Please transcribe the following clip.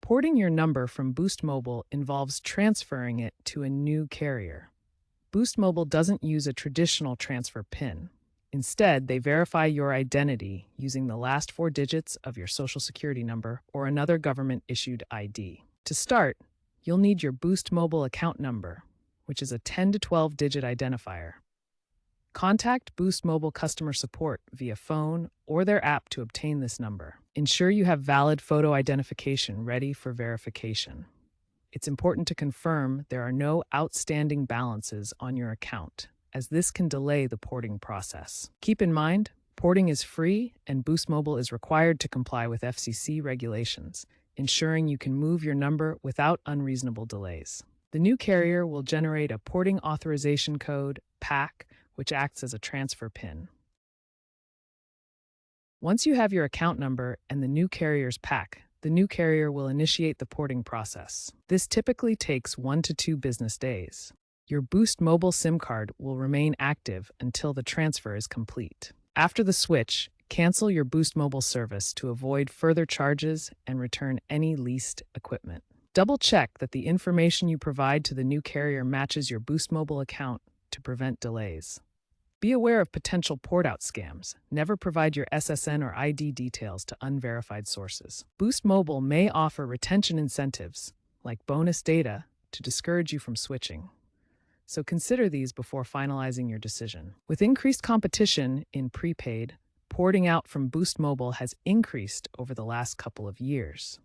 Porting your number from Boost Mobile involves transferring it to a new carrier. Boost Mobile doesn't use a traditional transfer PIN. Instead, they verify your identity using the last four digits of your Social Security number or another government-issued ID. To start, you'll need your Boost Mobile account number, which is a 10 to 12-digit identifier. Contact Boost Mobile customer support via phone or their app to obtain this number. Ensure you have valid photo identification ready for verification. It's important to confirm there are no outstanding balances on your account, as this can delay the porting process. Keep in mind, porting is free and Boost Mobile is required to comply with FCC regulations, ensuring you can move your number without unreasonable delays. The new carrier will generate a porting authorization code, PAC, which acts as a transfer PIN. Once you have your account number and the new carrier's PAC, the new carrier will initiate the porting process. This typically takes 1 to 2 business days. Your Boost Mobile SIM card will remain active until the transfer is complete. After the switch, cancel your Boost Mobile service to avoid further charges and return any leased equipment. Double-check that the information you provide to the new carrier matches your Boost Mobile account to prevent delays. Be aware of potential port-out scams. Never provide your SSN or ID details to unverified sources. Boost Mobile may offer retention incentives, like bonus data, to discourage you from switching. So consider these before finalizing your decision. With increased competition in prepaid, porting out from Boost Mobile has increased over the last couple of years.